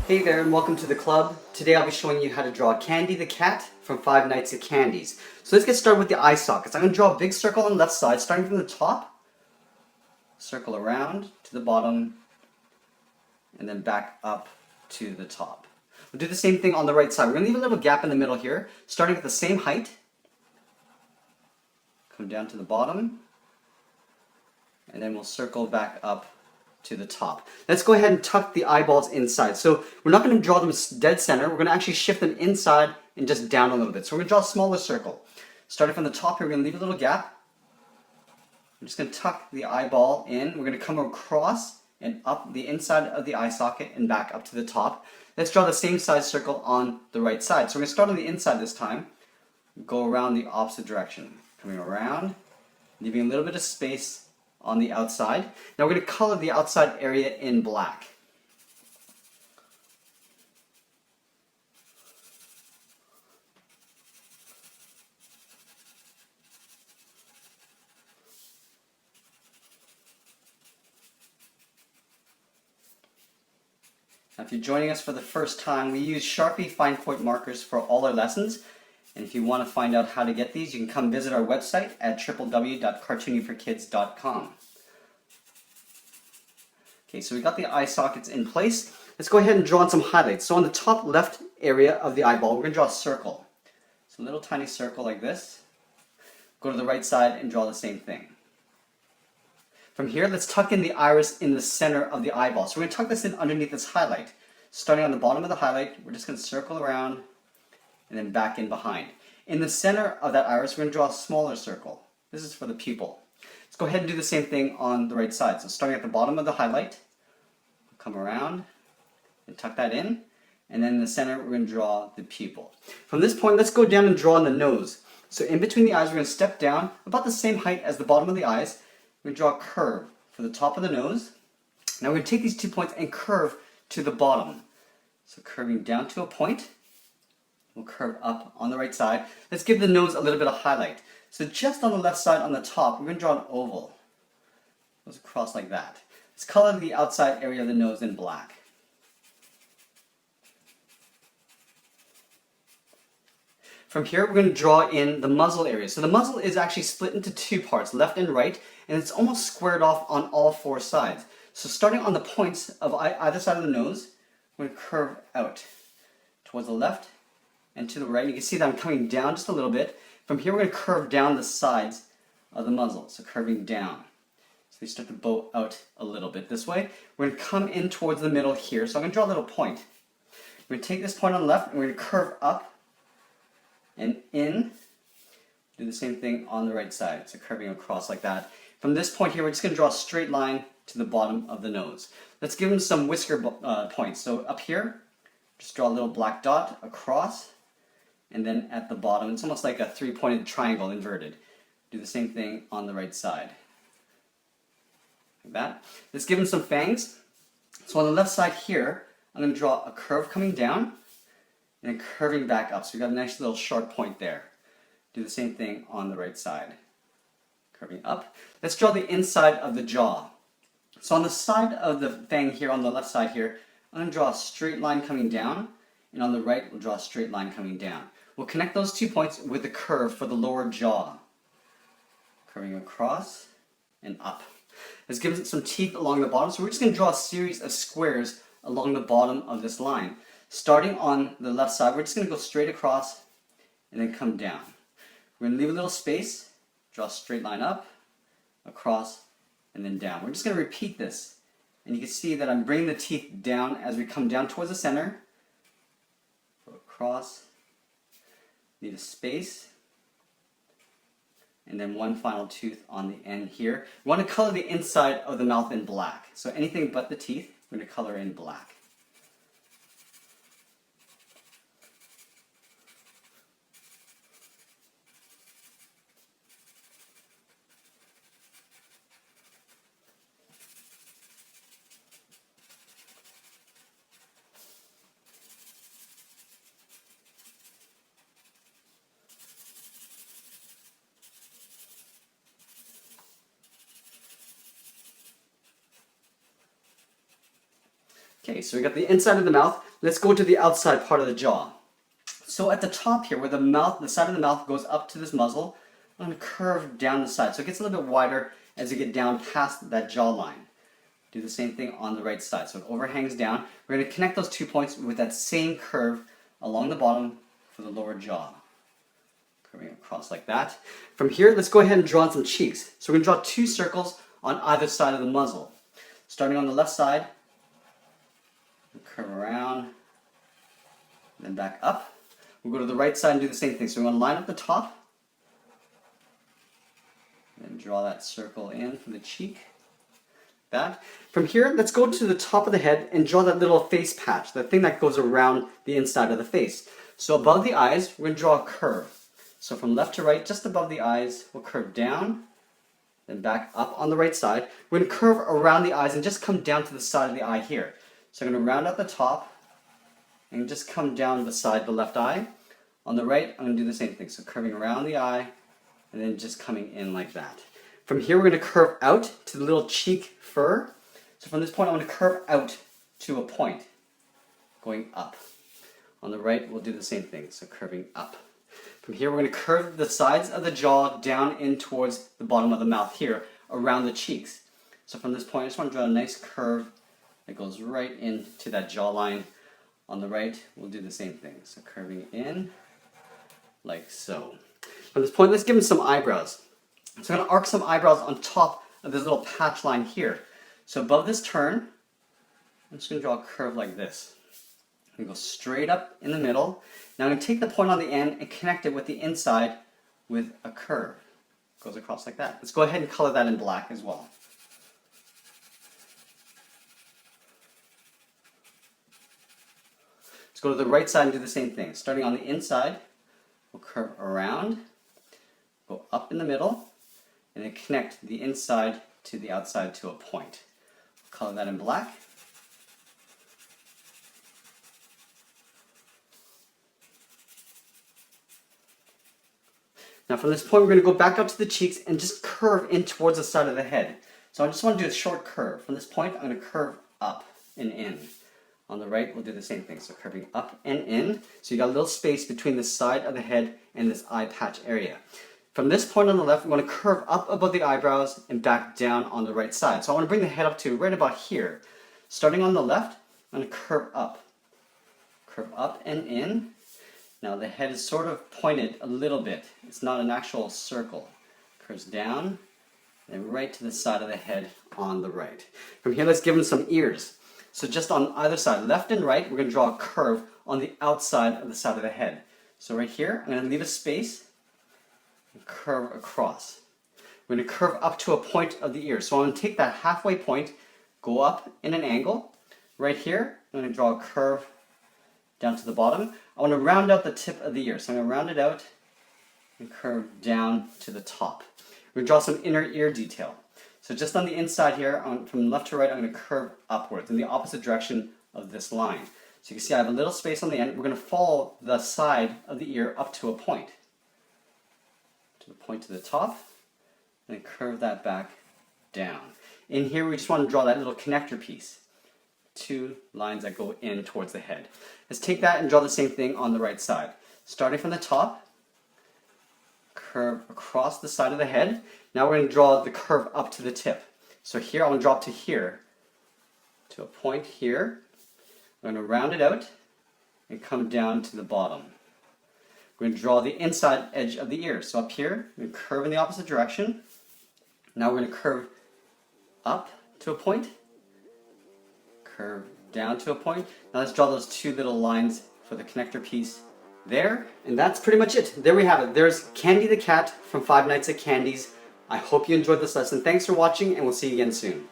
Hey there and welcome to the club. Today I'll be showing you how to draw Candy the cat from Five Nights at Candy's. So let's get started with the eye sockets. I'm going to draw a big circle on the left side, starting from the top, circle around to the bottom, and then back up to the top. We'll do the same thing on the right side. We're going to leave a little gap in the middle here, starting at the same height. Come down to the bottom, and then we'll circle back up to the top. Let's go ahead and tuck the eyeballs inside. So we're not going to draw them dead center. We're going to actually shift them inside and just down a little bit. So we're going to draw a smaller circle. Starting from the top here, we're going to leave a little gap. I'm just going to tuck the eyeball in. We're going to come across and up the inside of the eye socket and back up to the top. Let's draw the same size circle on the right side. So we're going to start on the inside this time. Go around the opposite direction. Coming around, leaving a little bit of space on the outside. Now we're going to color the outside area in black. Now if you're joining us for the first time, we use Sharpie fine point markers for all our lessons. And if you want to find out how to get these, you can come visit our website at www.cartoonyforkids.com. Okay, so we got the eye sockets in place. Let's go ahead and draw on some highlights. So on the top left area of the eyeball, we're going to draw a circle. So a little tiny circle like this. Go to the right side and draw the same thing. From here, let's tuck in the iris in the center of the eyeball. So we're going to tuck this in underneath this highlight. Starting on the bottom of the highlight, we're just going to circle around and then back in behind. In the center of that iris, we're going to draw a smaller circle. This is for the pupil. Let's go ahead and do the same thing on the right side. So starting at the bottom of the highlight, come around and tuck that in. And then in the center, we're going to draw the pupil. From this point, let's go down and draw on the nose. So in between the eyes, we're going to step down about the same height as the bottom of the eyes. We're going to draw a curve for the top of the nose. Now we're going to take these 2 points and curve to the bottom. So curving down to a point. We'll curve up on the right side. Let's give the nose a little bit of highlight. So just on the left side on the top, we're going to draw an oval. Goes across like that. Let's color the outside area of the nose in black. From here, we're going to draw in the muzzle area. So the muzzle is actually split into two parts, left and right, and it's almost squared off on all four sides. So starting on the points of either side of the nose, we're going to curve out towards the left and to the right. You can see that I'm coming down just a little bit. From here, we're going to curve down the sides of the muzzle, so curving down. So we start to bow out a little bit this way. We're going to come in towards the middle here, so I'm going to draw a little point. We're going to take this point on the left, and we're going to curve up and in. Do the same thing on the right side, so curving across like that. From this point here, we're just going to draw a straight line to the bottom of the nose. Let's give him some whisker points. So up here, just draw a little black dot across. And then at the bottom, it's almost like a three-pointed triangle inverted. Do the same thing on the right side. Like that. Let's give him some fangs. So on the left side here, I'm going to draw a curve coming down and then curving back up. So we've got a nice little sharp point there. Do the same thing on the right side. Curving up. Let's draw the inside of the jaw. So on the side of the fang here, on the left side here, I'm going to draw a straight line coming down. And on the right, we'll draw a straight line coming down. We'll connect those 2 points with the curve for the lower jaw. Curving across and up. This gives it some teeth along the bottom, so we're just going to draw a series of squares along the bottom of this line. Starting on the left side, we're just going to go straight across and then come down. We're going to leave a little space, draw a straight line up, across, and then down. We're just going to repeat this. And you can see that I'm bringing the teeth down as we come down towards the center. Go across, need a space, and then one final tooth on the end here. We want to color the inside of the mouth in black. So anything but the teeth, we're going to color in black. Okay, so we got the inside of the mouth. Let's go to the outside part of the jaw. So at the top here, where the mouth, the side of the mouth goes up to this muzzle, I'm going to curve down the side. So it gets a little bit wider as you get down past that jawline. Do the same thing on the right side. So it overhangs down. We're going to connect those 2 points with that same curve along the bottom for the lower jaw. Curving across like that. From here, let's go ahead and draw on some cheeks. So we're going to draw 2 circles on either side of the muzzle. Starting on the left side, curve around, then back up. We'll go to the right side and do the same thing. So we want to line up the top, and draw that circle in from the cheek. That. From here, let's go to the top of the head and draw that little face patch, that thing that goes around the inside of the face. So above the eyes, we're going to draw a curve. So from left to right, just above the eyes, we'll curve down, then back up on the right side. We're going to curve around the eyes and just come down to the side of the eye here. So I'm going to round out the top and just come down the side of the left eye. On the right, I'm going to do the same thing. So curving around the eye and then just coming in like that. From here, we're going to curve out to the little cheek fur. So from this point, I'm going to curve out to a point, going up. On the right, we'll do the same thing. So curving up. From here, we're going to curve the sides of the jaw down in towards the bottom of the mouth here, around the cheeks. So from this point, I just want to draw a nice curve that goes right into that jawline. On the right, we'll do the same thing. So curving in, like so. From this point, let's give him some eyebrows. So I'm going to arc some eyebrows on top of this little patch line here. So above this turn, I'm just going to draw a curve like this. We go straight up in the middle. Now I'm going to take the point on the end and connect it with the inside with a curve. Goes across like that. Let's go ahead and color that in black as well. Let's go to the right side and do the same thing. Starting on the inside, we'll curve around, go up in the middle, and then connect the inside to the outside to a point. Color that in black. Now from this point, we're going to go back up to the cheeks and just curve in towards the side of the head. So I just want to do a short curve. From this point, I'm going to curve up and in. On the right, we'll do the same thing. So curving up and in. So you got a little space between the side of the head and this eye patch area. From this point on the left, I'm going to curve up above the eyebrows and back down on the right side. So I want to bring the head up to right about here. Starting on the left, I'm going to curve up. Curve up and in. Now the head is sort of pointed a little bit. It's not an actual circle. Curves down and right to the side of the head on the right. From here, let's give him some ears. So just on either side, left and right, we're going to draw a curve on the outside of the side of the head. So right here, I'm going to leave a space and curve across. We're going to curve up to a point of the ear. So I'm going to take that halfway point, go up in an angle. Right here, I'm going to draw a curve down to the bottom. I want to round out the tip of the ear. So I'm going to round it out and curve down to the top. We're going to draw some inner ear detail. So just on the inside here, from left to right, I'm going to curve upwards in the opposite direction of this line. So you can see I have a little space on the end. We're going to follow the side of the ear up to a point. To the point to the top, and then curve that back down. In here, we just want to draw that little connector piece. 2 lines that go in towards the head. Let's take that and draw the same thing on the right side. Starting from the top, curve across the side of the head. Now we're going to draw the curve up to the tip. So here, I want to drop to here, to a point here. I'm going to round it out and come down to the bottom. We're going to draw the inside edge of the ear. So up here, we're going to curve in the opposite direction. Now we're going to curve up to a point, curve down to a point. Now let's draw those 2 little lines for the connector piece there. And that's pretty much it. There we have it. There's Candy the cat from Five Nights at Candy's. I hope you enjoyed this lesson. Thanks for watching, and we'll see you again soon.